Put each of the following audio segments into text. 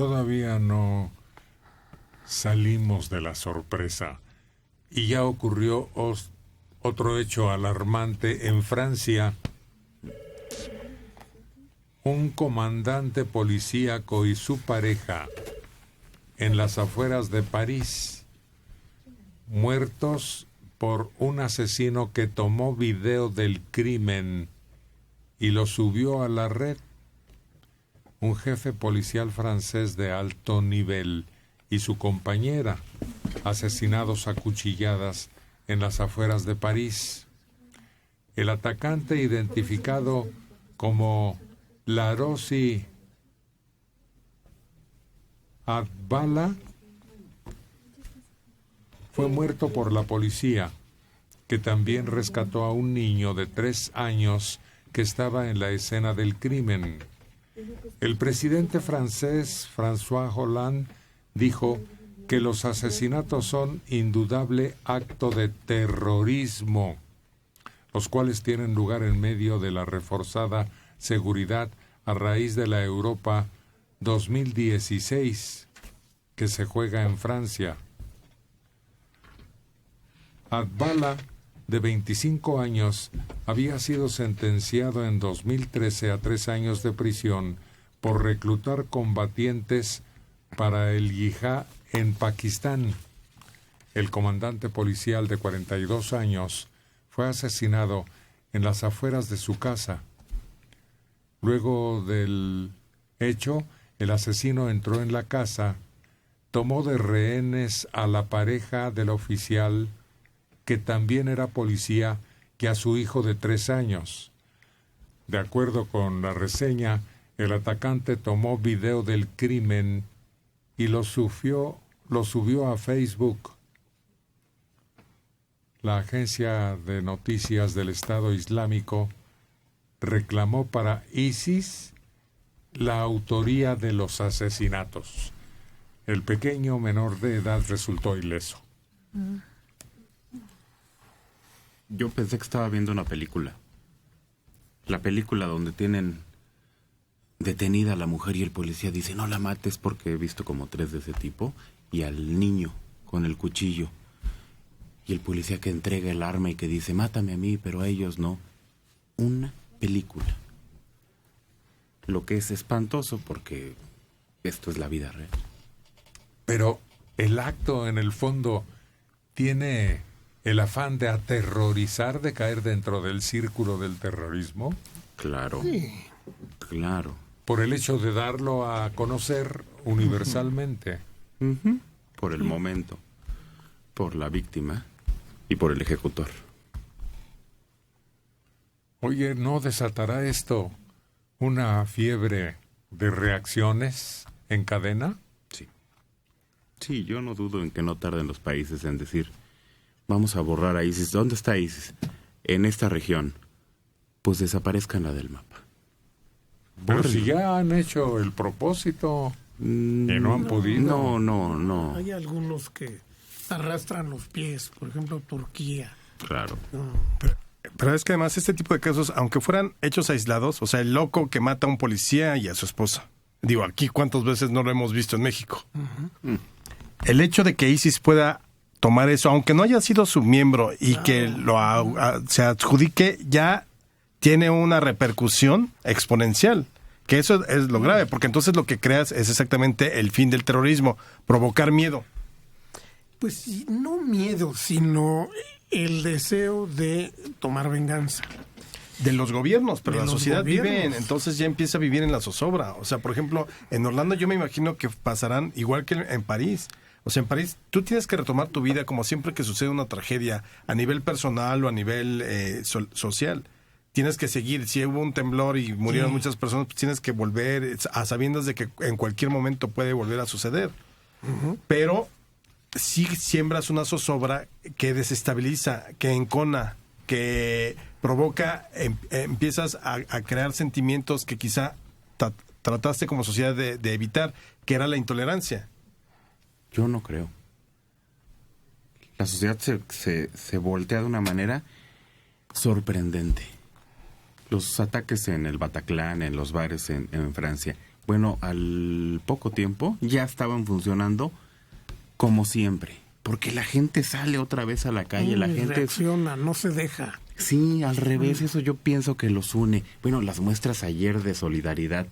Todavía no salimos de la sorpresa y ya ocurrió otro hecho alarmante en Francia. Un comandante policíaco y su pareja en las afueras de París, muertos por un asesino que tomó video del crimen y lo subió a la red. Un jefe policial francés de alto nivel y su compañera, asesinados a cuchilladas en las afueras de París. El atacante, identificado como Larosi Adbala, fue muerto por la policía, que también rescató a un niño de 3 años que estaba en la escena del crimen. El presidente francés, François Hollande, dijo que los asesinatos son indudable acto de terrorismo, los cuales tienen lugar en medio de la reforzada seguridad a raíz de la Europa 2016, que se juega en Francia. Adbala, de 25 años, había sido sentenciado en 2013 a 3 años de prisión por reclutar combatientes para el yihad en Pakistán. El comandante policial de 42 años fue asesinado en las afueras de su casa. Luego del hecho, el asesino entró en la casa, tomó de rehenes a la pareja del oficial, que también era policía, y a su hijo de 3 años. De acuerdo con la reseña, el atacante tomó video del crimen y lo subió a Facebook. La agencia de noticias del Estado Islámico reclamó para ISIS la autoría de los asesinatos. El pequeño menor de edad resultó ileso. Yo pensé que estaba viendo una película. La película donde tienen detenida a la mujer y el policía dice, no la mates, porque he visto como 3 de ese tipo, y al niño con el cuchillo. Y el policía que entrega el arma y que dice, mátame a mí, pero a ellos no. Una película. Lo que es espantoso porque esto es la vida real. Pero el acto, en el fondo, tiene el afán de aterrorizar, de caer dentro del círculo del terrorismo. Claro, Sí. claro. Por el hecho de darlo a conocer universalmente. Por el momento, por la víctima y por el ejecutor. Oye, ¿no desatará esto una fiebre de reacciones en cadena? Sí. Sí, yo no dudo en que no tarden los países en decir, vamos a borrar a ISIS. ¿Dónde está ISIS? En esta región. Pues desaparezcanla del mapa. Pero si ya han hecho el propósito y no han podido. No. Hay algunos que arrastran los pies, por ejemplo, Turquía. Claro. Pero es que además este tipo de casos, aunque fueran hechos aislados, o sea, el loco que mata a un policía y a su esposa. Digo, aquí cuántas veces no lo hemos visto en México. El hecho de que ISIS pueda tomar eso, aunque no haya sido su miembro y que se adjudique, ya tiene una repercusión exponencial. Que eso es lo grave, porque entonces lo que creas es exactamente el fin del terrorismo, provocar miedo. Pues no miedo, sino el deseo de tomar venganza. De los gobiernos, pero De la los sociedad gobiernos. entonces ya empieza a vivir en la zozobra. O sea, por ejemplo, en Orlando yo me imagino que pasarán igual que en París. O sea, en París tú tienes que retomar tu vida como siempre que sucede una tragedia, a nivel personal o a nivel social. Tienes que seguir. Si hubo un temblor y murieron muchas personas, pues tienes que volver a sabiendas de que en cualquier momento puede volver a suceder. Pero sí siembras una zozobra que desestabiliza, que encona, que provoca, empiezas a crear sentimientos que quizá trataste como sociedad de evitar, que era la intolerancia. Yo no creo. La sociedad se voltea de una manera sorprendente. Los ataques en el Bataclan, en los bares en Francia, Bueno, al poco tiempo ya estaban funcionando como siempre, porque la gente sale otra vez a la calle, la gente reacciona, no se deja. Sí, al revés, eso yo pienso que los une. Bueno, las muestras ayer de solidaridad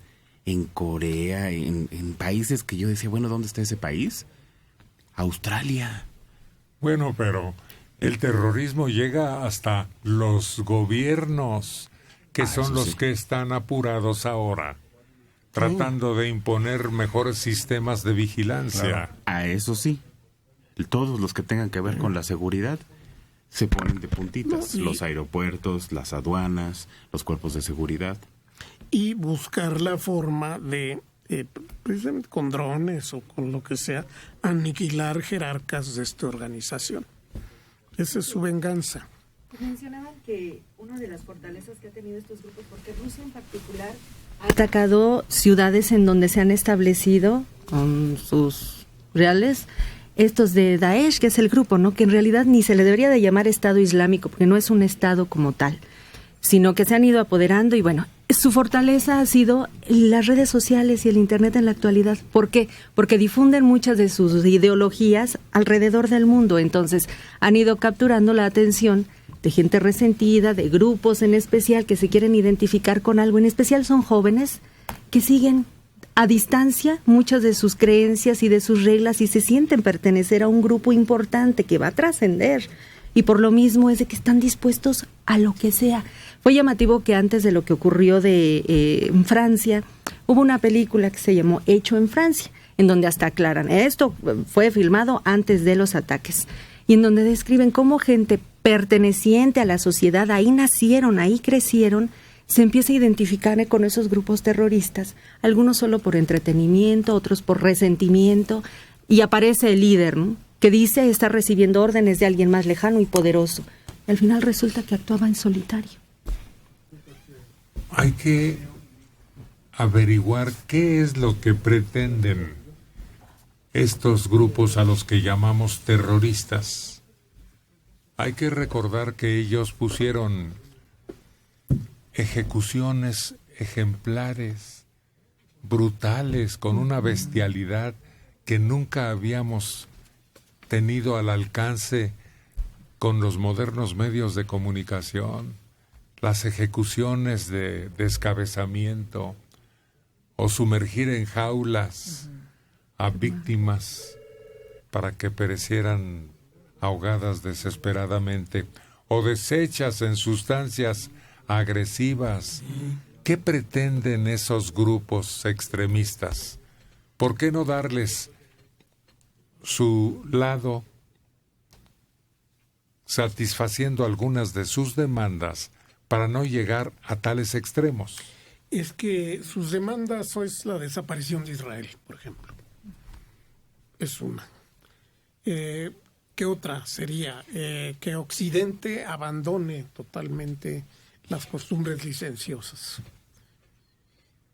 en Corea, en países que yo decía, bueno, ¿dónde está ese país? Australia. Bueno, pero el terrorismo llega hasta los gobiernos, que son los que están apurados ahora, tratando de imponer mejores sistemas de vigilancia. Claro. A eso sí, todos los que tengan que ver con la seguridad se ponen de puntitas. Los aeropuertos, las aduanas, los cuerpos de seguridad. Y buscar la forma de, precisamente con drones o con lo que sea, aniquilar jerarcas de esta organización. Esa es su venganza. Mencionaban que una de las fortalezas que ha tenido estos grupos, porque Rusia en particular ha atacado ciudades en donde se han establecido con sus reales, estos de Daesh, que es el grupo, ¿no? Que en realidad ni se le debería de llamar Estado Islámico, porque no es un Estado como tal, sino que se han ido apoderando y bueno, su fortaleza ha sido las redes sociales y el Internet en la actualidad. ¿Por qué? Porque difunden muchas de sus ideologías alrededor del mundo. Entonces, han ido capturando la atención de gente resentida, de grupos en especial que se quieren identificar con algo. En especial son jóvenes que siguen a distancia muchas de sus creencias y de sus reglas y se sienten pertenecer a un grupo importante que va a trascender. Y por lo mismo es de que están dispuestos a lo que sea. Fue llamativo que antes de lo que ocurrió en Francia, hubo una película que se llamó Hecho en Francia, en donde hasta aclaran, esto fue filmado antes de los ataques, y en donde describen cómo gente perteneciente a la sociedad, ahí nacieron, ahí crecieron, se empieza a identificar con esos grupos terroristas, algunos solo por entretenimiento, otros por resentimiento, y aparece el líder, ¿no?, que dice estar recibiendo órdenes de alguien más lejano y poderoso. Al final resulta que actuaba en solitario. Hay que averiguar qué es lo que pretenden estos grupos a los que llamamos terroristas. Hay que recordar que ellos pusieron ejecuciones ejemplares, brutales, con una bestialidad que nunca habíamos tenido al alcance con los modernos medios de comunicación, las ejecuciones de descabezamiento o sumergir en jaulas a víctimas para que perecieran ahogadas desesperadamente o deshechas en sustancias agresivas. ¿Qué pretenden esos grupos extremistas? ¿Por qué no darles su lado satisfaciendo algunas de sus demandas para no llegar a tales extremos? Es que sus demandas es la desaparición de Israel, por ejemplo. Es una. ¿Qué otra sería? Que Occidente abandone totalmente las costumbres licenciosas,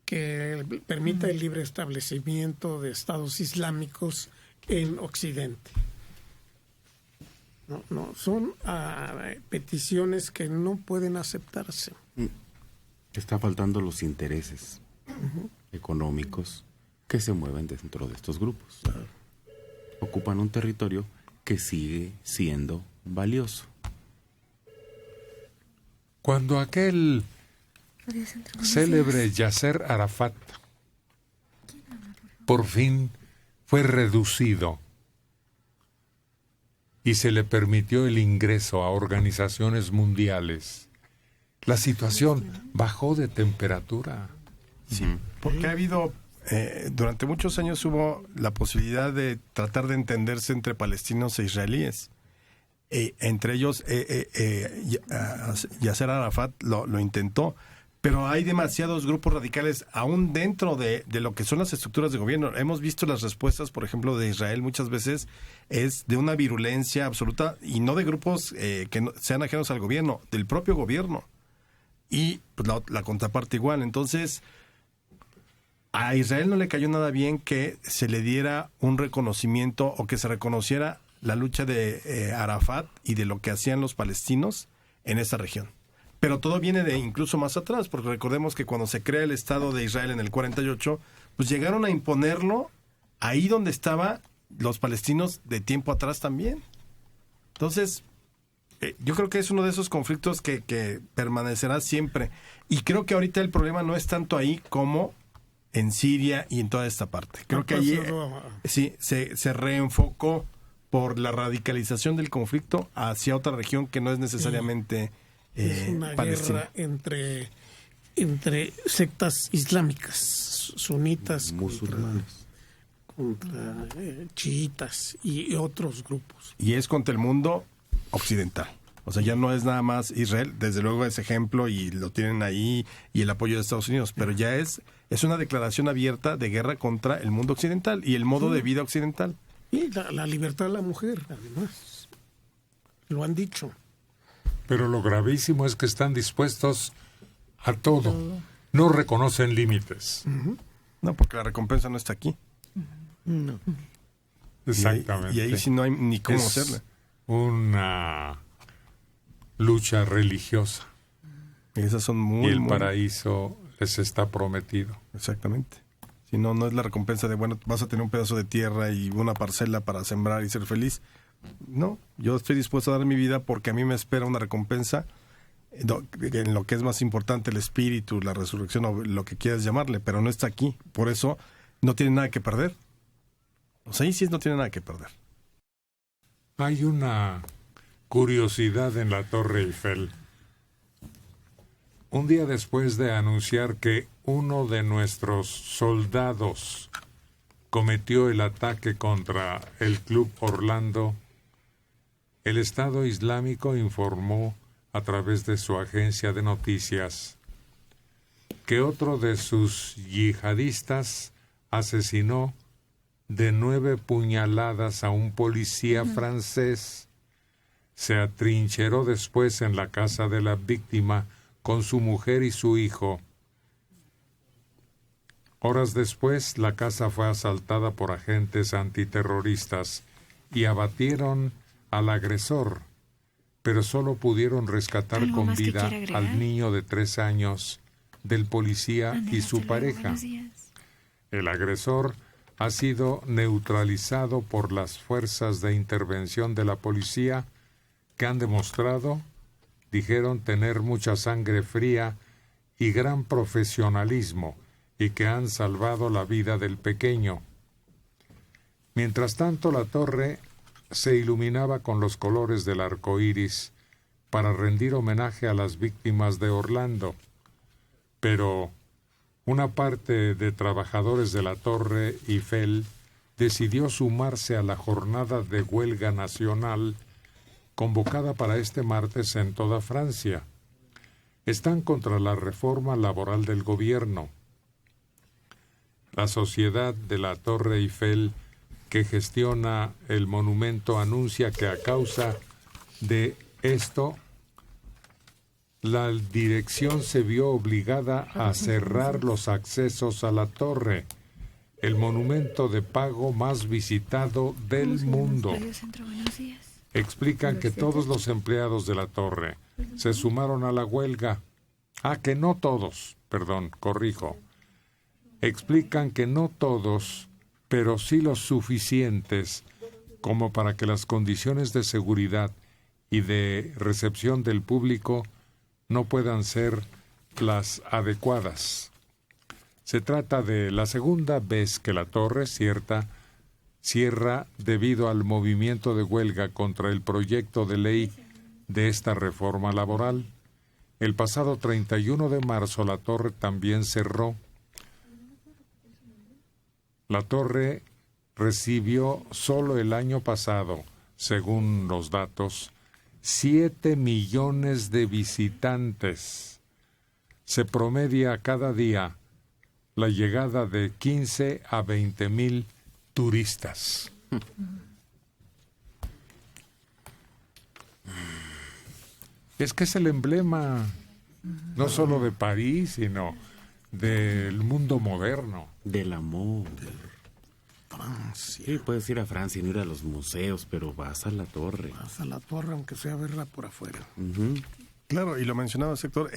que permita el libre establecimiento de estados islámicos en Occidente. No, son peticiones que no pueden aceptarse. Está faltando los intereses económicos que se mueven dentro de estos grupos. Ocupan un territorio que sigue siendo valioso. Cuando aquel célebre Yasser Arafat por fin fue reducido y se le permitió el ingreso a organizaciones mundiales, la situación bajó de temperatura. Sí, porque ha habido, durante muchos años hubo la posibilidad de tratar de entenderse entre palestinos e israelíes. Entre ellos, Yasser Arafat lo intentó, pero hay demasiados grupos radicales aún dentro de lo que son las estructuras de gobierno. Hemos visto las respuestas, por ejemplo, de Israel muchas veces es de una virulencia absoluta, y no de grupos que no, sean ajenos al gobierno, del propio gobierno. Y pues la contraparte igual. Entonces, a Israel no le cayó nada bien que se le diera un reconocimiento o que se reconociera la lucha de Arafat y de lo que hacían los palestinos en esa región. Pero todo viene de incluso más atrás, porque recordemos que cuando se crea el Estado de Israel en el 48, pues llegaron a imponerlo ahí donde estaban los palestinos de tiempo atrás también. Entonces, yo creo que es uno de esos conflictos que permanecerá siempre. Y creo que ahorita el problema no es tanto ahí como en Siria y en toda esta parte. Creo que allí sí se reenfocó por la radicalización del conflicto hacia otra región que no es necesariamente es una Palestina. Guerra entre sectas islámicas, sunitas, musulmanes, contra chiitas y otros grupos. Y es contra el mundo occidental. O sea, ya no es nada más Israel, desde luego es ejemplo y lo tienen ahí y el apoyo de Estados Unidos, pero ya es una declaración abierta de guerra contra el mundo occidental y el modo de vida occidental. Y la libertad de la mujer, además. Lo han dicho. Pero lo gravísimo es que están dispuestos a todo. No reconocen límites. No, porque la recompensa no está aquí. No. Exactamente. Y ahí sí no hay ni cómo Es hacerle. una lucha religiosa. Y esas son muy... Y el muy- paraíso les está prometido. Exactamente. Si no, no es la recompensa de, bueno, vas a tener un pedazo de tierra y una parcela para sembrar y ser feliz. No, yo estoy dispuesto a dar mi vida porque a mí me espera una recompensa en lo que es más importante, el espíritu, la resurrección o lo que quieras llamarle, pero no está aquí. Por eso no tiene nada que perder. O sea, ahí sí no tiene nada que perder. Hay una curiosidad en la Torre Eiffel. Un día después de anunciar que uno de nuestros soldados cometió el ataque contra el Club Orlando, el Estado Islámico informó a través de su agencia de noticias que otro de sus yihadistas asesinó de 9 puñaladas a un policía francés. Se atrincheró después en la casa de la víctima con su mujer y su hijo. Horas después, la casa fue asaltada por agentes antiterroristas y abatieron al agresor, pero solo pudieron rescatar ¿Algo con más que vida quiera agregar? al niño de 3 años del policía Ándale, y su hasta luego, pareja. buenos días. El agresor ha sido neutralizado por las fuerzas de intervención de la policía que han demostrado, dijeron, tener mucha sangre fría y gran profesionalismo y que han salvado la vida del pequeño. Mientras tanto, la torre se iluminaba con los colores del arco iris para rendir homenaje a las víctimas de Orlando. Pero una parte de trabajadores de la Torre Eiffel decidió sumarse a la jornada de huelga nacional convocada para este martes en toda Francia. Están contra la reforma laboral del gobierno. La sociedad de la Torre Eiffel, que gestiona el monumento, anuncia que a causa de esto, la dirección se vio obligada a cerrar los accesos a la torre, el monumento de pago más visitado del mundo. Radio Centro, buenos días. Explican que todos los empleados de la torre se sumaron a la huelga. Que no todos, perdón, corrijo. Explican que no todos, pero sí los suficientes como para que las condiciones de seguridad y de recepción del público no puedan ser las adecuadas. Se trata de la segunda vez que la torre cierra debido al movimiento de huelga contra el proyecto de ley de esta reforma laboral. El pasado 31 de marzo la torre también cerró. La torre recibió solo el año pasado, según los datos, 7 millones de visitantes. Se promedia cada día la llegada de 15 a 20 mil turistas. Es que es el emblema no solo de París, sino del mundo moderno. Del amor. Francia. Sí, puedes ir a Francia y no ir a los museos, pero vas a la torre. Vas a la torre, aunque sea a verla por afuera. Ujú. Claro, y lo mencionaba Héctor,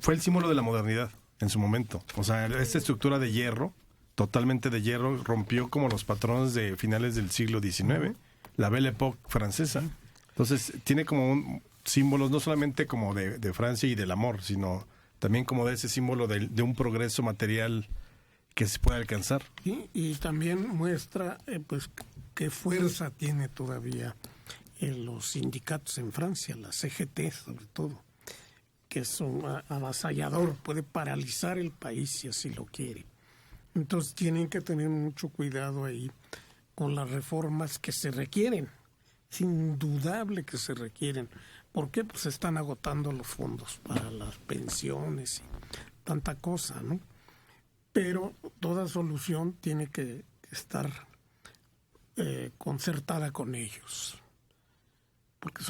fue el símbolo de la modernidad. en su momento. O sea, esta estructura de hierro, totalmente de hierro, rompió como los patrones de finales del siglo XIX, la Belle Époque francesa. Entonces, tiene como símbolos no solamente como de Francia y del amor, sino también como de ese símbolo de un progreso material que se puede alcanzar. Y también muestra pues qué fuerza tiene todavía los sindicatos en Francia, la CGT sobre todo, que es un avasallador, puede paralizar el país si así lo quiere. Entonces tienen que tener mucho cuidado ahí con las reformas que se requieren. Es indudable que se requieren. ¿Por qué? Pues se están agotando los fondos para las pensiones y tanta cosa, ¿no? Pero toda solución tiene que estar concertada con ellos. Porque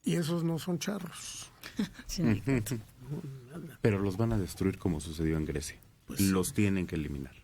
y esos no son charros. Pero los van a destruir como sucedió en Grecia. Pues los tienen que eliminar.